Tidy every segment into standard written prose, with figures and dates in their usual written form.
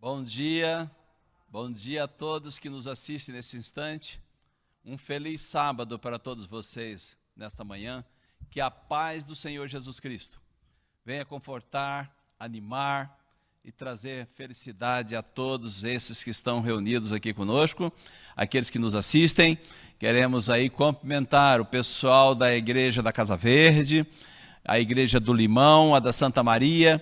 Bom dia a todos que nos assistem nesse instante. Um feliz sábado para todos vocês nesta manhã. Que a paz do Senhor Jesus Cristo venha confortar, animar e trazer felicidade a todos esses que estão reunidos aqui conosco, aqueles que nos assistem. Queremos aí cumprimentar o pessoal da Igreja da Casa Verde, a Igreja do Limão, a da Santa Maria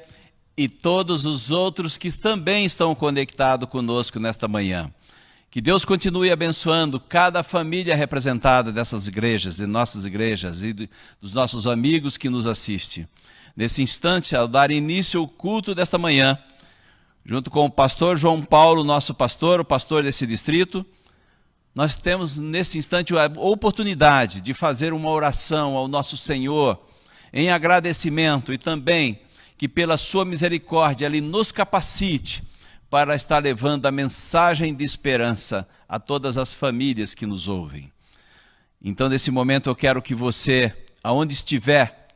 e todos os outros que também estão conectados conosco nesta manhã. Que Deus continue abençoando cada família representada dessas igrejas, de nossas igrejas e dos nossos amigos que nos assistem. Nesse instante, ao dar início ao culto desta manhã, junto com o pastor João Paulo, nosso pastor, o pastor desse distrito, nós temos nesse instante a oportunidade de fazer uma oração ao nosso Senhor em agradecimento e também que pela sua misericórdia Ele nos capacite para estar levando a mensagem de esperança a todas as famílias que nos ouvem. Então, nesse momento, eu quero que você, aonde estiver,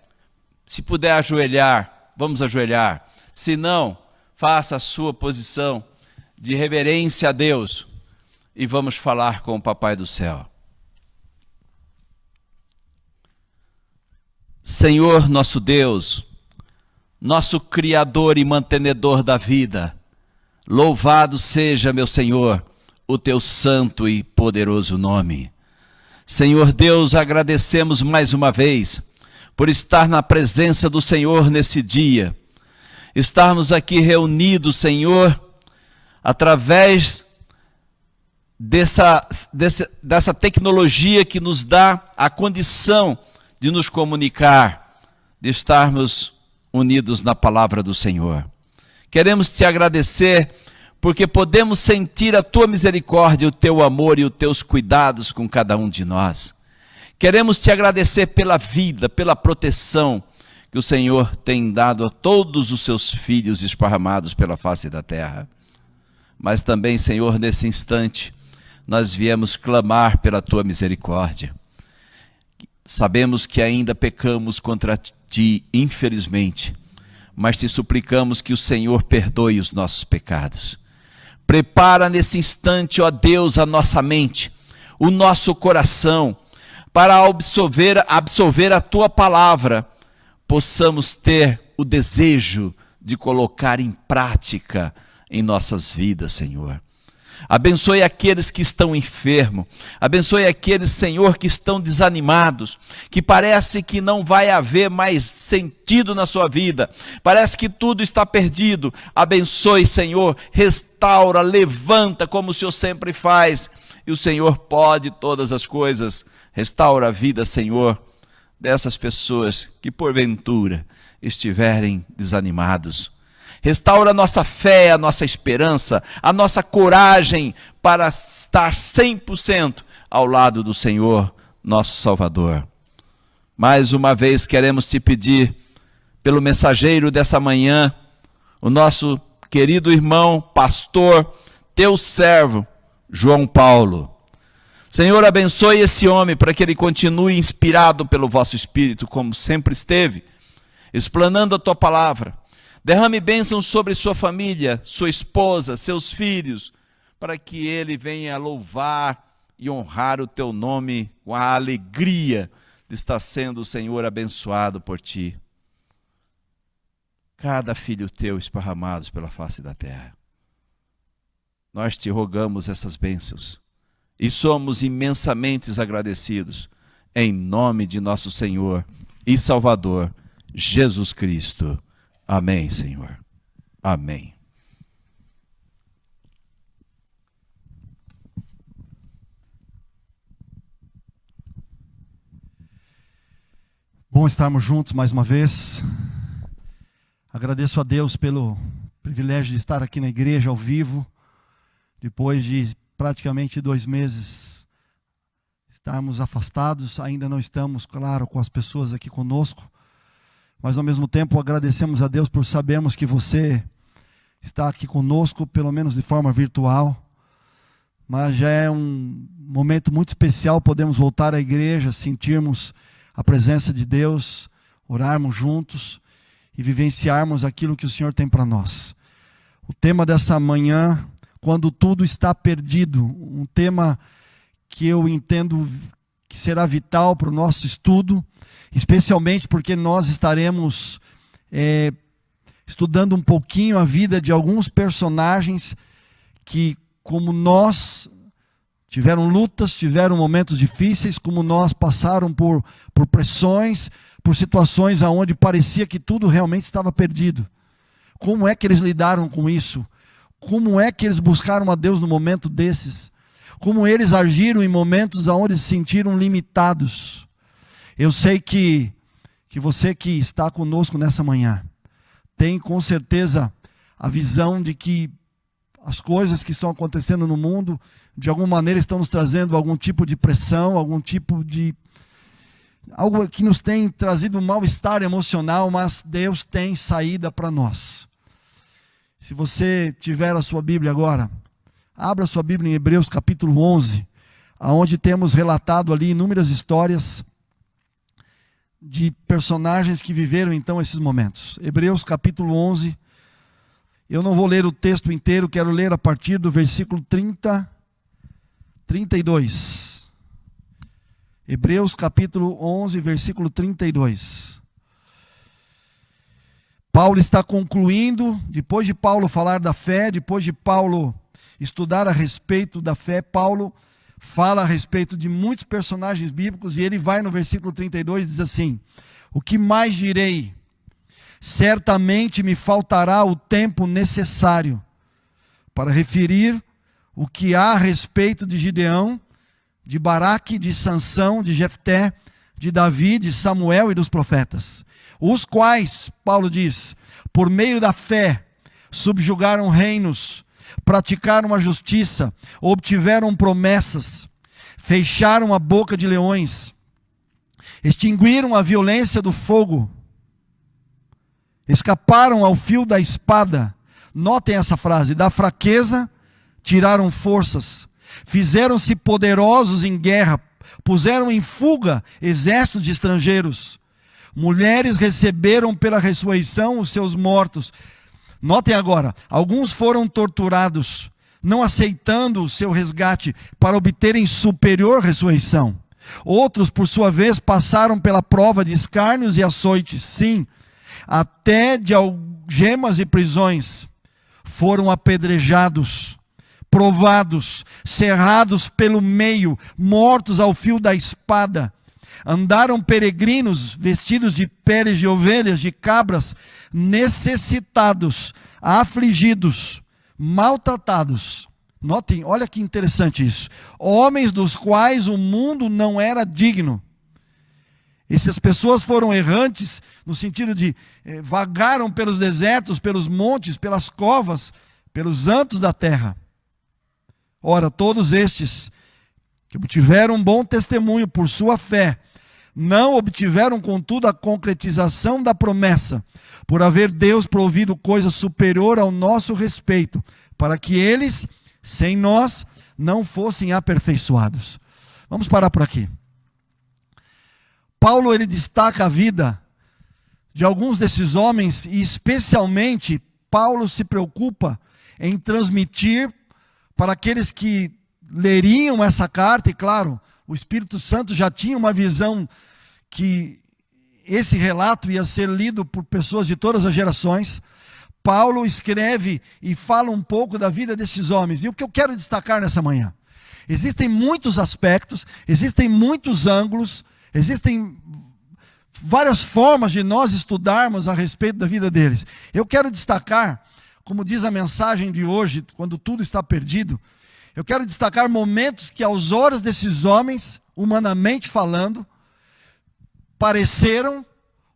se puder ajoelhar, vamos ajoelhar. Se não, faça a sua posição de reverência a Deus e vamos falar com o Papai do Céu. Senhor nosso Deus, nosso Criador e mantenedor da vida, louvado seja, meu Senhor, o teu santo e poderoso nome. Senhor Deus, agradecemos mais uma vez por estar na presença do Senhor nesse dia. Estarmos aqui reunidos, Senhor, através dessa tecnologia que nos dá a condição de nos comunicar, de estarmos unidos na palavra do Senhor. Queremos te agradecer porque podemos sentir a tua misericórdia, o teu amor e os teus cuidados com cada um de nós. Queremos te agradecer pela vida, pela proteção que o Senhor tem dado a todos os seus filhos esparramados pela face da terra. Mas também, Senhor, nesse instante, nós viemos clamar pela tua misericórdia. Sabemos que ainda pecamos contra ti, infelizmente, mas te suplicamos que o Senhor perdoe os nossos pecados. Prepara nesse instante, ó Deus, a nossa mente, o nosso coração, para absorver a tua palavra, possamos ter o desejo de colocar em prática em nossas vidas, Senhor. Abençoe aqueles que estão enfermos, abençoe aqueles, Senhor, que estão desanimados, que parece que não vai haver mais sentido na sua vida, parece que tudo está perdido. Abençoe, Senhor, restaura, levanta como o Senhor sempre faz, e o Senhor pode todas as coisas. Restaura a vida, Senhor, dessas pessoas que porventura estiverem desanimados. Restaura a nossa fé, a nossa esperança, a nossa coragem para estar 100% ao lado do Senhor, nosso Salvador. Mais uma vez queremos te pedir, pelo mensageiro dessa manhã, o nosso querido irmão, pastor, teu servo, João Paulo. Senhor, abençoe esse homem para que ele continue inspirado pelo vosso Espírito, como sempre esteve, explanando a tua palavra. Derrame bênçãos sobre sua família, sua esposa, seus filhos, para que ele venha louvar e honrar o teu nome com a alegria de estar sendo, Senhor, abençoado por ti. Cada filho teu esparramados pela face da terra. Nós te rogamos essas bênçãos e somos imensamente agradecidos em nome de nosso Senhor e Salvador, Jesus Cristo. Amém, Senhor. Amém. Bom estarmos juntos mais uma vez. Agradeço a Deus pelo privilégio de estar aqui na igreja ao vivo, depois de praticamente 2 meses estarmos afastados. Ainda não estamos, claro, com as pessoas aqui conosco, mas ao mesmo tempo agradecemos a Deus por sabermos que você está aqui conosco, pelo menos de forma virtual. Mas já é um momento muito especial podermos voltar à igreja, sentirmos a presença de Deus, orarmos juntos e vivenciarmos aquilo que o Senhor tem para nós. O tema dessa manhã, quando tudo está perdido, um tema que eu entendo que será vital para o nosso estudo, especialmente porque nós estaremos estudando um pouquinho a vida de alguns personagens que, como nós, tiveram lutas, tiveram momentos difíceis, como nós, passaram por pressões, por situações onde parecia que tudo realmente estava perdido. Como é que eles lidaram com isso? Como é que eles buscaram a Deus no momento desses? Como eles agiram em momentos onde se sentiram limitados? Eu sei que você que está conosco nessa manhã tem com certeza a visão de que as coisas que estão acontecendo no mundo, de alguma maneira, estão nos trazendo algum tipo de pressão, algum tipo de algo que nos tem trazido um mal-estar emocional, mas Deus tem saída para nós. Se você tiver a sua Bíblia agora, abra a sua Bíblia em Hebreus capítulo 11, onde temos relatado ali inúmeras histórias de personagens que viveram então esses momentos. Hebreus capítulo 11, eu não vou ler o texto inteiro, quero ler a partir do versículo 32. Hebreus capítulo 11, versículo 32. Paulo está concluindo, depois de Paulo falar da fé, depois de Paulo estudar a respeito da fé, Paulo fala a respeito de muitos personagens bíblicos, e ele vai no versículo 32 e diz assim: o que mais direi? Certamente me faltará o tempo necessário para referir o que há a respeito de Gideão, de Baraque, de Sansão, de Jefté, de Davi, de Samuel e dos profetas, os quais, Paulo diz, por meio da fé, subjugaram reinos, praticaram a justiça, obtiveram promessas, fecharam a boca de leões, extinguiram a violência do fogo, escaparam ao fio da espada. Notem essa frase: da fraqueza tiraram forças, fizeram-se poderosos em guerra, puseram em fuga exércitos de estrangeiros. Mulheres receberam pela ressurreição os seus mortos. Notem agora, alguns foram torturados, não aceitando o seu resgate para obterem superior ressurreição. Outros, por sua vez, passaram pela prova de escárnios e açoites, sim, até de algemas e prisões. Foram apedrejados, provados, cerrados pelo meio, mortos ao fio da espada. Andaram peregrinos, vestidos de peles de ovelhas, de cabras, necessitados, afligidos, maltratados. Notem, olha que interessante isso. Homens dos quais o mundo não era digno. Essas pessoas foram errantes, no sentido de vagaram pelos desertos, pelos montes, pelas covas, pelos antros da terra. Ora, todos estes que obtiveram um bom testemunho por sua fé, não obtiveram, contudo, a concretização da promessa, por haver Deus provido coisa superior ao nosso respeito, para que eles, sem nós, não fossem aperfeiçoados. Vamos parar por aqui. Paulo, ele destaca a vida de alguns desses homens, e especialmente Paulo se preocupa em transmitir para aqueles que leriam essa carta, e claro, o Espírito Santo já tinha uma visão que esse relato ia ser lido por pessoas de todas as gerações. Paulo escreve e fala um pouco da vida desses homens. E o que eu quero destacar nessa manhã? Existem muitos aspectos, existem muitos ângulos, existem várias formas de nós estudarmos a respeito da vida deles. Eu quero destacar, como diz a mensagem de hoje, quando tudo está perdido, eu quero destacar momentos que aos olhos desses homens, humanamente falando, pareceram,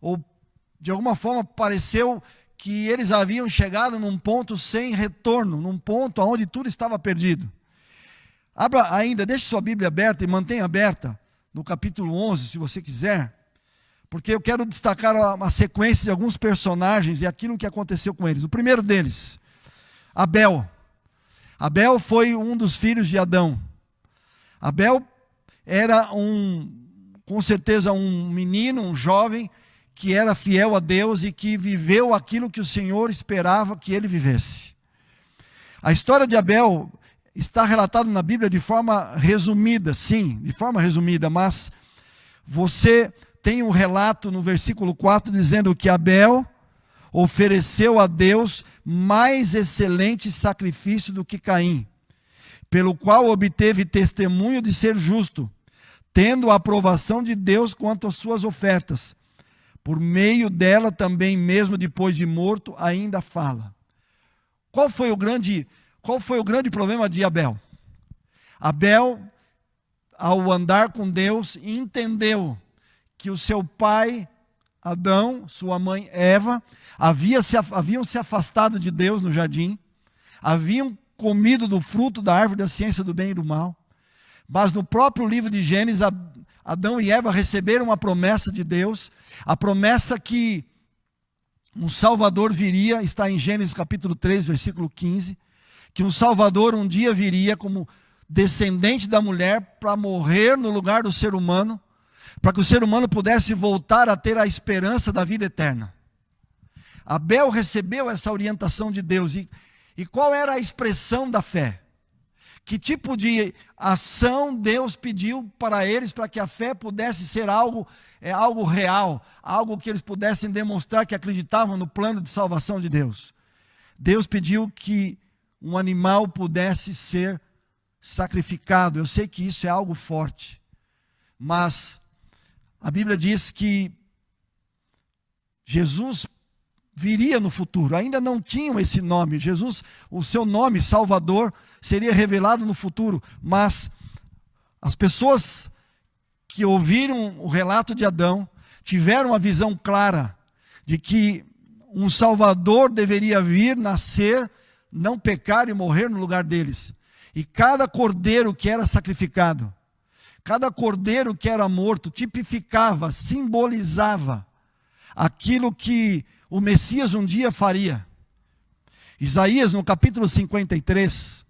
ou de alguma forma pareceu que eles haviam chegado num ponto sem retorno, num ponto onde tudo estava perdido. Abra ainda, deixe sua Bíblia aberta e mantenha aberta no capítulo 11, se você quiser, porque eu quero destacar uma sequência de alguns personagens e aquilo que aconteceu com eles. O primeiro deles, Abel. Abel foi um dos filhos de Adão. Abel era com certeza um menino, um jovem, que era fiel a Deus e que viveu aquilo que o Senhor esperava que ele vivesse. A história de Abel está relatada na Bíblia de forma resumida, sim, de forma resumida, mas você tem um relato no versículo 4 dizendo que Abel ofereceu a Deus mais excelente sacrifício do que Caim, pelo qual obteve testemunho de ser justo, tendo a aprovação de Deus quanto às suas ofertas. Por meio dela também, mesmo depois de morto, ainda fala. Qual foi o grande problema de Abel? Abel, ao andar com Deus, entendeu que o seu pai Adão, sua mãe Eva, haviam se afastado de Deus no jardim, haviam comido do fruto da árvore da ciência do bem e do mal, mas no próprio livro de Gênesis, Adão e Eva receberam uma promessa de Deus, a promessa que um Salvador viria, está em Gênesis capítulo 3, versículo 15, que um Salvador um dia viria como descendente da mulher para morrer no lugar do ser humano, para que o ser humano pudesse voltar a ter a esperança da vida eterna. Abel recebeu essa orientação de Deus. E qual era a expressão da fé? Que tipo de ação Deus pediu para eles para que a fé pudesse ser algo real, algo que eles pudessem demonstrar que acreditavam no plano de salvação de Deus? Deus pediu que um animal pudesse ser sacrificado. Eu sei que isso é algo forte, mas a Bíblia diz que Jesus viria no futuro. Ainda não tinham esse nome. Jesus, o seu nome, Salvador, seria revelado no futuro. Mas as pessoas que ouviram o relato de Adão tiveram a visão clara de que um Salvador deveria vir, nascer, não pecar e morrer no lugar deles. E cada cordeiro que era sacrificado, cada cordeiro que era morto, tipificava, simbolizava aquilo que o Messias um dia faria. Isaías, no capítulo 53,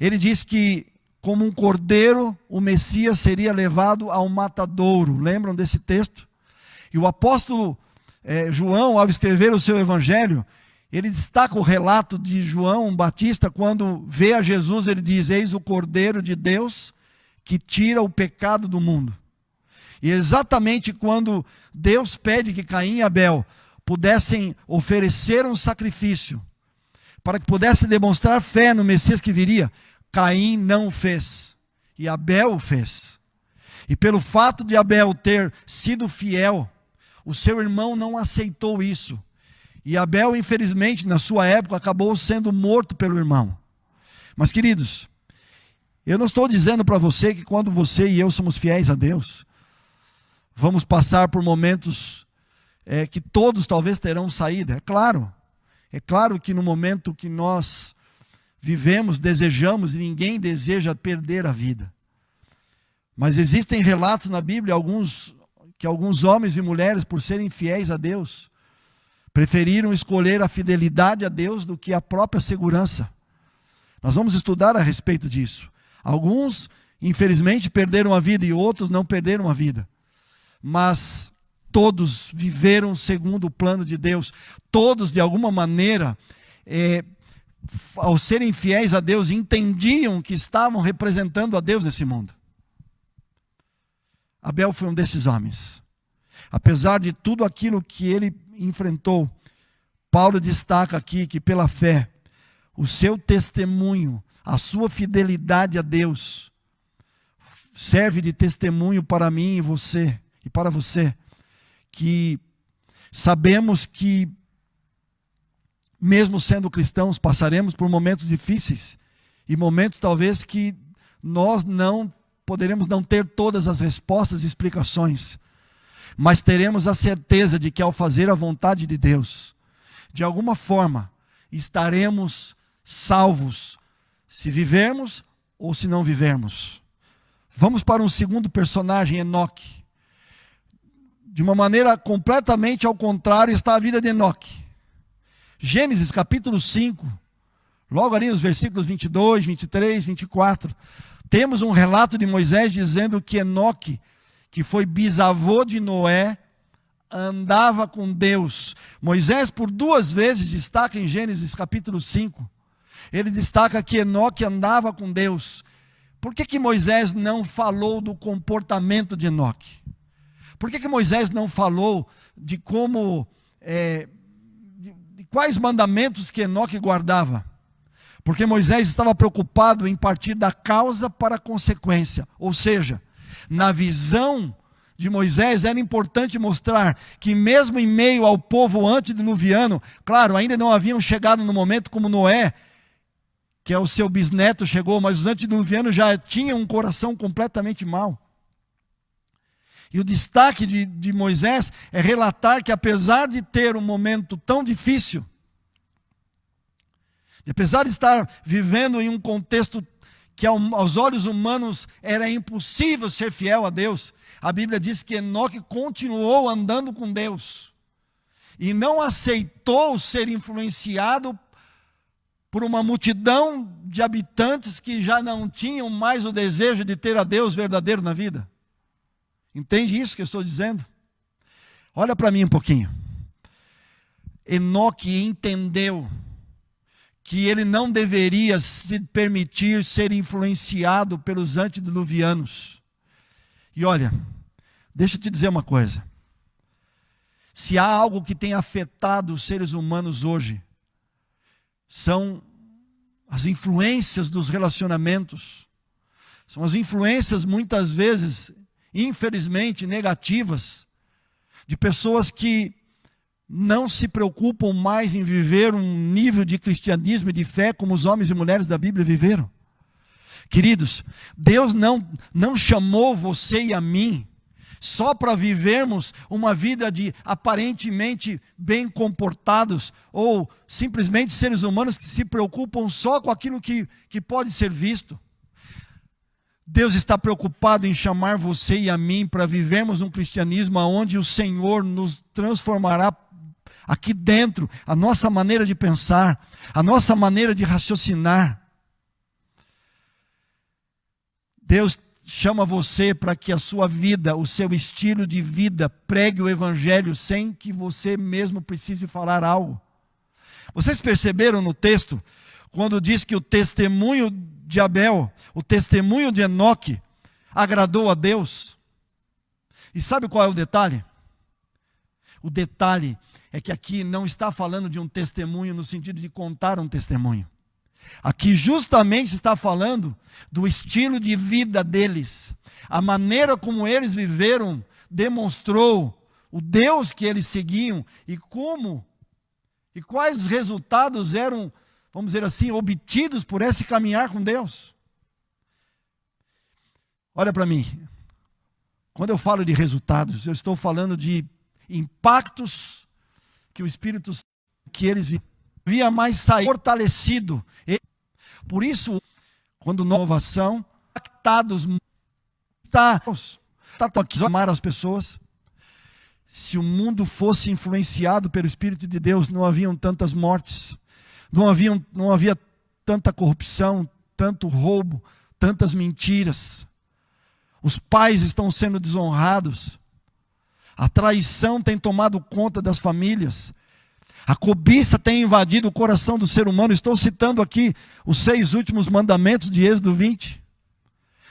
ele diz que, como um cordeiro, o Messias seria levado ao matadouro. Lembram desse texto? E o apóstolo João, ao escrever o seu evangelho, ele destaca o relato de João Batista, quando vê a Jesus, ele diz: eis o Cordeiro de Deus que tira o pecado do mundo. E exatamente quando Deus pede que Caim e Abel pudessem oferecer um sacrifício, para que pudessem demonstrar fé no Messias que viria, Caim não o fez, e Abel o fez. E pelo fato de Abel ter sido fiel, o seu irmão não aceitou isso. E Abel, infelizmente, na sua época, acabou sendo morto pelo irmão. Mas, queridos, eu não estou dizendo para você que quando você e eu somos fiéis a Deus, vamos passar por momentos que todos talvez terão saída. É claro que no momento que nós vivemos, desejamos, e ninguém deseja perder a vida. Mas existem relatos na Bíblia, que alguns homens e mulheres, por serem fiéis a Deus, preferiram escolher a fidelidade a Deus do que a própria segurança. Nós vamos estudar a respeito disso. Alguns, infelizmente, perderam a vida e outros não perderam a vida. Mas todos viveram segundo o plano de Deus. Todos, de alguma maneira, ao serem fiéis a Deus, entendiam que estavam representando a Deus nesse mundo. Abel foi um desses homens. Apesar de tudo aquilo que ele enfrentou, Paulo destaca aqui que pela fé, o seu testemunho, a sua fidelidade a Deus, serve de testemunho para mim e você, e para você, que sabemos que, mesmo sendo cristãos, passaremos por momentos difíceis, e momentos talvez que nós poderemos não ter todas as respostas e explicações, mas teremos a certeza de que ao fazer a vontade de Deus, de alguma forma, estaremos salvos, se vivermos ou se não vivermos. Vamos para um segundo personagem, Enoque. De uma maneira completamente ao contrário está a vida de Enoque. Gênesis capítulo 5, logo ali nos versículos 22, 23, 24, temos um relato de Moisés dizendo que Enoque, que foi bisavô de Noé, andava com Deus. Moisés por 2 vezes destaca em Gênesis capítulo 5, ele destaca que Enoque andava com Deus. Por que Moisés não falou do comportamento de Enoque? Por que Moisés não falou de como, de quais mandamentos que Enoque guardava? Porque Moisés estava preocupado em partir da causa para a consequência. Ou seja, na visão de Moisés era importante mostrar que mesmo em meio ao povo antediluviano, claro, ainda não haviam chegado no momento como Noé, que é o seu bisneto, chegou, mas os antediluvianos já tinham um coração completamente mau. E o destaque de Moisés é relatar que apesar de ter um momento tão difícil, e apesar de estar vivendo em um contexto que aos olhos humanos era impossível ser fiel a Deus, a Bíblia diz que Enoque continuou andando com Deus e não aceitou ser influenciado por uma multidão de habitantes que já não tinham mais o desejo de ter a Deus verdadeiro na vida. Entende isso que eu estou dizendo? Olha para mim um pouquinho. Enoque entendeu que ele não deveria se permitir ser influenciado pelos antediluvianos. E olha, deixa eu te dizer uma coisa. Se há algo que tem afetado os seres humanos hoje, são as influências dos relacionamentos. São as influências muitas vezes, infelizmente, negativas, de pessoas que não se preocupam mais em viver um nível de cristianismo e de fé como os homens e mulheres da Bíblia viveram. Queridos, Deus não chamou você e a mim só para vivermos uma vida de aparentemente bem comportados ou simplesmente seres humanos que se preocupam só com aquilo que pode ser visto. Deus está preocupado em chamar você e a mim para vivermos um cristianismo onde o Senhor nos transformará aqui dentro, a nossa maneira de pensar, a nossa maneira de raciocinar. Deus chama você para que a sua vida, o seu estilo de vida, pregue o Evangelho sem que você mesmo precise falar algo. Vocês perceberam no texto, quando diz que o testemunho de Abel, o testemunho de Enoque, agradou a Deus? E sabe qual é o detalhe? O detalhe é que aqui não está falando de um testemunho no sentido de contar um testemunho. Aqui justamente está falando do estilo de vida deles. A maneira como eles viveram demonstrou o Deus que eles seguiam e quais resultados eram, vamos dizer assim, obtidos por esse caminhar com Deus. Olha para mim. Quando eu falo de resultados, eu estou falando de impactos que o Espírito Santo, que eles via mais sair fortalecido. Por isso, quando inovação, impactados, está aqui amar as pessoas. Se o mundo fosse influenciado pelo Espírito de Deus, não haviam tantas mortes, não havia tanta corrupção, tanto roubo, tantas mentiras. Os pais estão sendo desonrados. A traição tem tomado conta das famílias. A cobiça tem invadido o coração do ser humano. Estou citando aqui os 6 últimos mandamentos de Êxodo 20.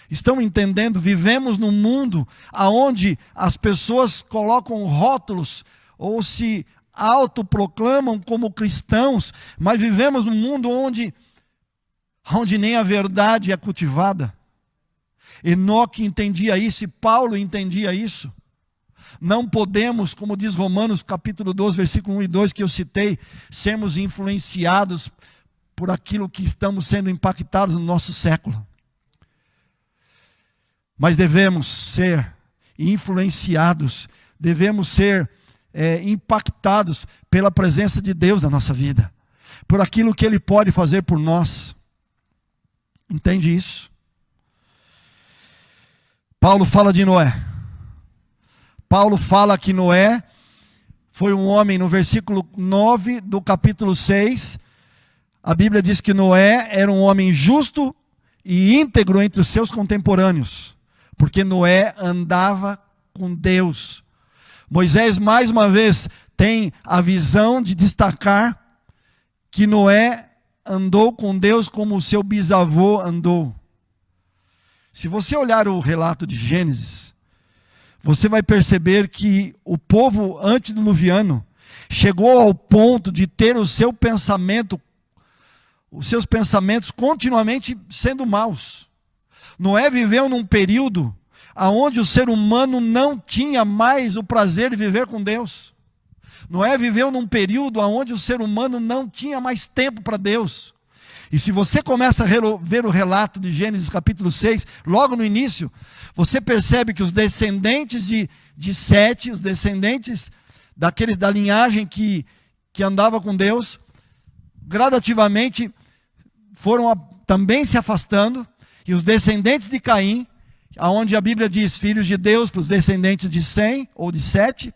Estão entendendo? Vivemos num mundo onde as pessoas colocam rótulos ou se autoproclamam como cristãos, mas vivemos num mundo onde nem a verdade é cultivada. Enoque entendia isso e Paulo entendia isso. Não podemos, como diz Romanos capítulo 12, versículo 1 e 2 que eu citei, sermos influenciados por aquilo que estamos sendo impactados no nosso século. Mas devemos ser influenciados, devemos ser impactados pela presença de Deus na nossa vida, por aquilo que Ele pode fazer por nós. Entende isso? Paulo fala de Noé. Paulo fala que Noé foi um homem, no versículo 9 do capítulo 6, a Bíblia diz que Noé era um homem justo e íntegro entre os seus contemporâneos, porque Noé andava com Deus. Moisés, mais uma vez, tem a visão de destacar que Noé andou com Deus como o seu bisavô andou. Se você olhar o relato de Gênesis, você vai perceber que o povo antediluviano chegou ao ponto de ter os seus pensamentos continuamente sendo maus. Noé viveu num período onde o ser humano não tinha mais o prazer de viver com Deus. Noé viveu num período onde o ser humano não tinha mais tempo para Deus. E se você começa a ver o relato de Gênesis capítulo 6, logo no início, você percebe que os descendentes de Sete, os descendentes daqueles da linhagem que andava com Deus, gradativamente foram também se afastando, e os descendentes de Caim, aonde a Bíblia diz filhos de Deus para os descendentes de Sem, ou de Sete,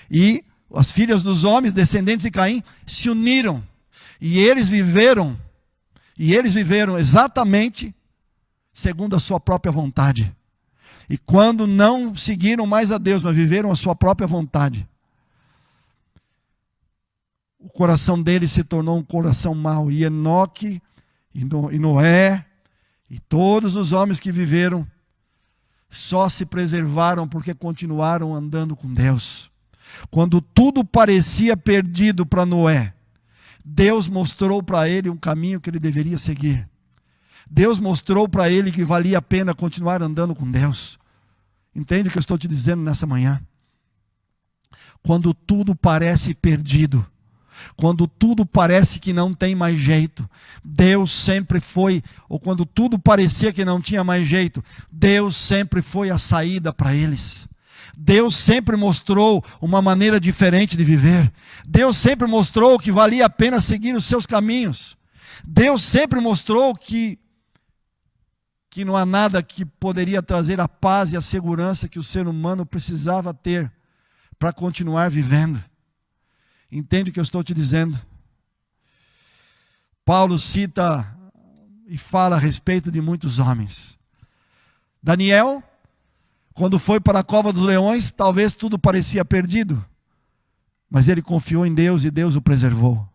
e as filhas dos homens, descendentes de Caim, se uniram. E eles viveram exatamente segundo a sua própria vontade. E quando não seguiram mais a Deus, mas viveram a sua própria vontade, o coração deles se tornou um coração mau. E Enoque, e Noé, e todos os homens que viveram, só se preservaram porque continuaram andando com Deus. Quando tudo parecia perdido para Noé, Deus mostrou para ele um caminho que ele deveria seguir. Deus mostrou para ele que valia a pena continuar andando com Deus. Entende o que eu estou te dizendo nessa manhã? Quando tudo parece perdido, quando tudo parece que não tem mais jeito, Deus sempre foi, ou quando tudo parecia que não tinha mais jeito, Deus sempre foi a saída para eles. Deus sempre mostrou uma maneira diferente de viver. Deus sempre mostrou que valia a pena seguir os seus caminhos. Deus sempre mostrou que não há nada que poderia trazer a paz e a segurança que o ser humano precisava ter para continuar vivendo. Entende o que eu estou te dizendo? Paulo cita e fala a respeito de muitos homens. Daniel, quando foi para a cova dos leões, talvez tudo parecia perdido, mas ele confiou em Deus e Deus o preservou.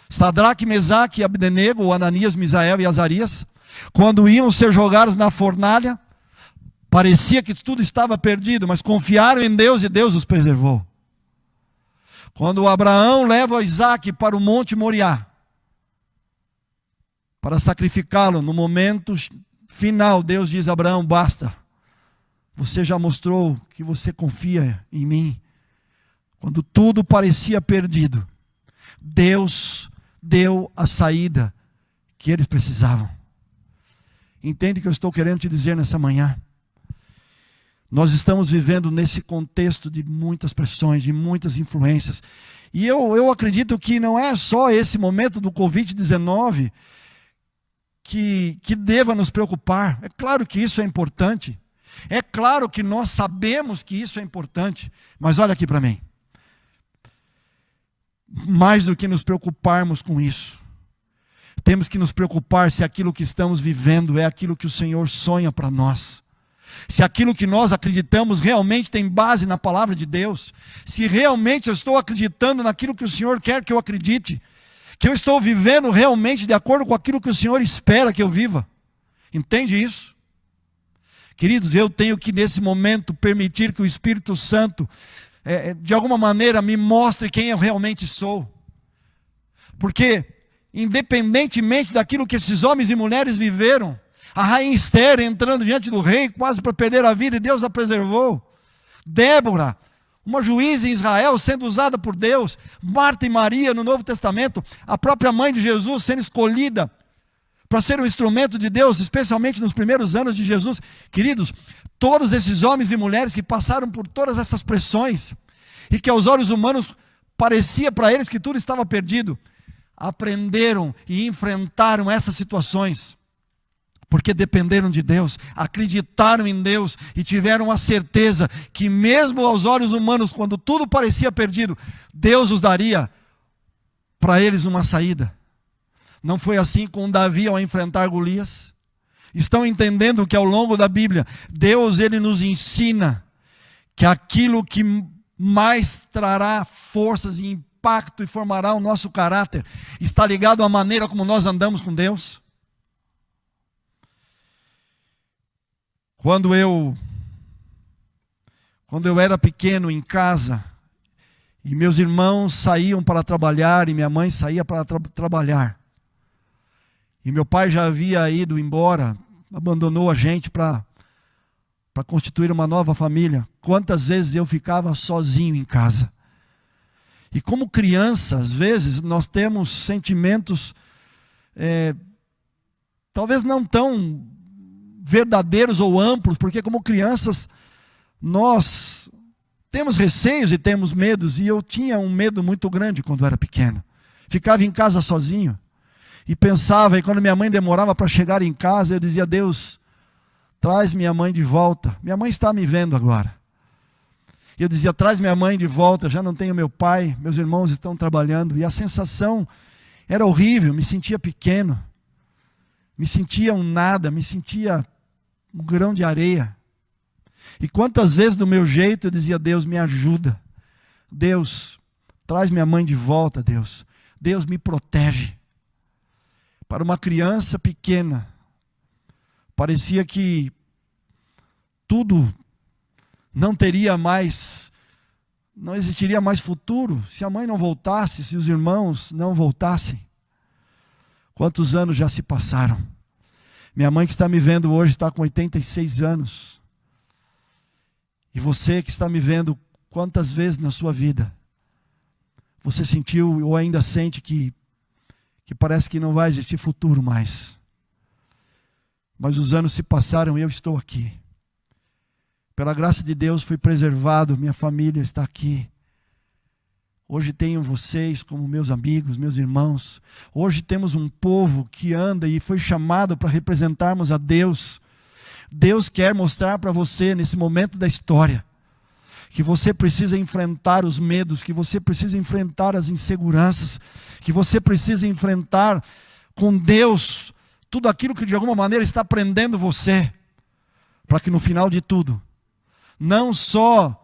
Sadraque, Mesaque e Abdenego, Ananias, Misael e Azarias, quando iam ser jogados na fornalha, parecia que tudo estava perdido, mas confiaram em Deus e Deus os preservou. Quando Abraão leva Isaque para o Monte Moriá, para sacrificá-lo, no momento final, Deus diz a Abraão: basta, você já mostrou que você confia em mim. Quando tudo parecia perdido, Deus deu a saída que eles precisavam. Entende o que eu estou querendo te dizer nessa manhã? Nós estamos vivendo nesse contexto de muitas pressões, de muitas influências. E eu acredito que não é só esse momento do Covid-19 que deva nos preocupar. É claro que isso é importante. É claro que nós sabemos que isso é importante. Mas olha aqui para mim. Mais do que nos preocuparmos com isso, temos que nos preocupar se aquilo que estamos vivendo é aquilo que o Senhor sonha para nós. Se aquilo que nós acreditamos realmente tem base na palavra de Deus. Se realmente eu estou acreditando naquilo que o Senhor quer que eu acredite. Que eu estou vivendo realmente de acordo com aquilo que o Senhor espera que eu viva. Entende isso? Queridos, eu tenho que nesse momento permitir que o Espírito Santo, de alguma maneira, me mostre quem eu realmente sou. Porque, independentemente daquilo que esses homens e mulheres viveram, a rainha Esther entrando diante do rei, quase para perder a vida, e Deus a preservou. Débora, uma juíza em Israel, sendo usada por Deus. Marta e Maria, no Novo Testamento, a própria mãe de Jesus sendo escolhida para ser um instrumento de Deus, especialmente nos primeiros anos de Jesus. Queridos, todos esses homens e mulheres que passaram por todas essas pressões, e que aos olhos humanos parecia para eles que tudo estava perdido, aprenderam e enfrentaram essas situações, porque dependeram de Deus, acreditaram em Deus e tiveram a certeza que mesmo aos olhos humanos, quando tudo parecia perdido, Deus os daria para eles uma saída. Não foi assim com Davi ao enfrentar Golias? Estão entendendo que ao longo da Bíblia, Deus ele nos ensina que aquilo que mais trará forças e impacto e formará o nosso caráter está ligado à maneira como nós andamos com Deus. Quando eu era pequeno em casa, e meus irmãos saíam para trabalhar, e minha mãe saía para trabalhar, e meu pai já havia ido embora, abandonou a gente para constituir uma nova família. Quantas vezes eu ficava sozinho em casa? E como criança, às vezes, nós temos sentimentos, talvez não tão verdadeiros ou amplos, porque como crianças, nós temos receios e temos medos, e eu tinha um medo muito grande quando eu era pequeno. Ficava em casa sozinho, e pensava, e quando minha mãe demorava para chegar em casa, eu dizia: Deus, traz minha mãe de volta. Minha mãe está me vendo agora. E eu dizia: traz minha mãe de volta, já não tenho meu pai, meus irmãos estão trabalhando. E a sensação era horrível, me sentia pequeno, me sentia um nada, me sentia um grão de areia. E quantas vezes do meu jeito eu dizia: Deus, me ajuda. Deus, traz minha mãe de volta, Deus. Deus, me protege. Para uma criança pequena, parecia que tudo não existiria mais futuro, se a mãe não voltasse, se os irmãos não voltassem. Quantos anos já se passaram? Minha mãe que está me vendo hoje está com 86 anos. E você que está me vendo, quantas vezes na sua vida você sentiu ou ainda sente que parece que não vai existir futuro mais? Mas os anos se passaram e eu estou aqui. Pela graça de Deus fui preservado, minha família está aqui. Hoje tenho vocês como meus amigos, meus irmãos. Hoje temos um povo que anda e foi chamado para representarmos a Deus. Deus quer mostrar para você nesse momento da história que você precisa enfrentar os medos, que você precisa enfrentar as inseguranças, que você precisa enfrentar com Deus tudo aquilo que de alguma maneira está prendendo você, para que no final de tudo, não só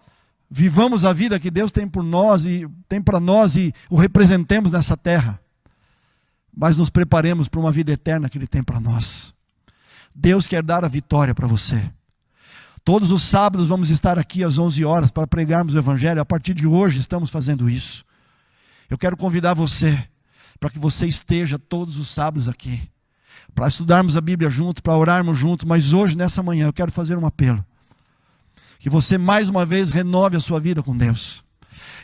vivamos a vida que Deus tem por nós e tem para nós e o representemos nessa terra, mas nos preparemos para uma vida eterna que Ele tem para nós. Deus quer dar a vitória para você. Todos os sábados vamos estar aqui às 11 horas para pregarmos o Evangelho. A partir de hoje estamos fazendo isso. Eu quero convidar você para que você esteja todos os sábados aqui, para estudarmos a Bíblia juntos, para orarmos juntos. Mas hoje, nessa manhã, eu quero fazer um apelo. Que você mais uma vez renove a sua vida com Deus.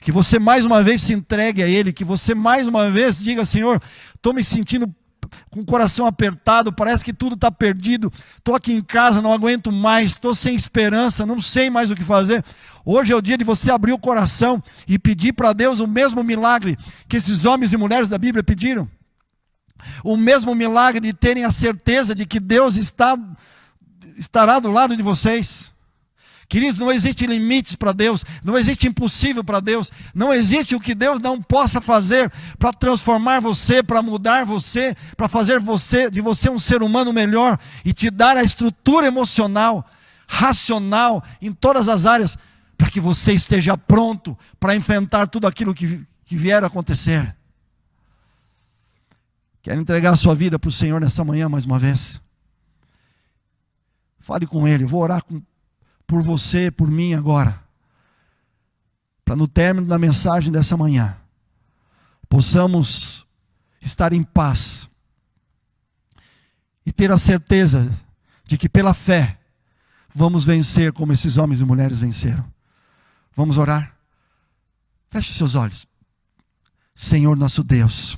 Que você mais uma vez se entregue a Ele. Que você mais uma vez diga: Senhor, estou me sentindo com o coração apertado, parece que tudo está perdido, estou aqui em casa, não aguento mais, estou sem esperança, não sei mais o que fazer. Hoje é o dia de você abrir o coração e pedir para Deus o mesmo milagre que esses homens e mulheres da Bíblia pediram. O mesmo milagre de terem a certeza de que Deus estará do lado de vocês. Queridos, não existe limites para Deus, não existe impossível para Deus, não existe o que Deus não possa fazer para transformar você, para mudar você, para fazer de você um ser humano melhor e te dar a estrutura emocional, racional, em todas as áreas, para que você esteja pronto para enfrentar tudo aquilo que vier a acontecer. Quer entregar a sua vida para o Senhor nessa manhã mais uma vez? Fale com Ele, eu vou orar por você, por mim agora, para no término da mensagem dessa manhã, possamos estar em paz e ter a certeza de que pela fé vamos vencer como esses homens e mulheres venceram. Vamos orar? Feche seus olhos. Senhor nosso Deus,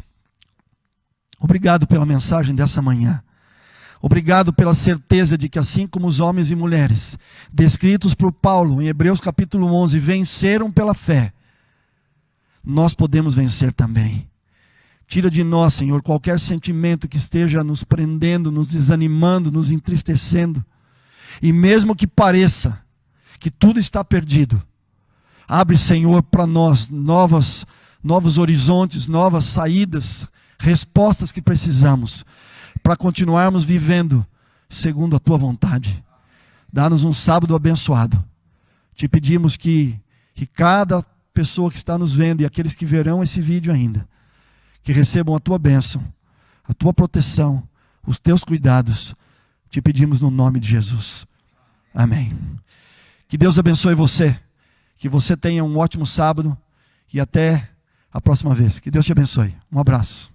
obrigado pela mensagem dessa manhã. Obrigado pela certeza de que assim como os homens e mulheres descritos por Paulo em Hebreus capítulo 11 venceram pela fé, nós podemos vencer também. Tira de nós, Senhor, qualquer sentimento que esteja nos prendendo, nos desanimando, nos entristecendo. E mesmo que pareça que tudo está perdido, abre, Senhor, para nós novos horizontes, novas saídas, respostas que precisamos para continuarmos vivendo segundo a Tua vontade. Dá-nos um sábado abençoado. Te pedimos que cada pessoa que está nos vendo e aqueles que verão esse vídeo ainda, que recebam a tua bênção, a tua proteção, os teus cuidados. Te pedimos no nome de Jesus. Amém. Que Deus abençoe você. Que você tenha um ótimo sábado e até a próxima vez. Que Deus te abençoe. Um abraço.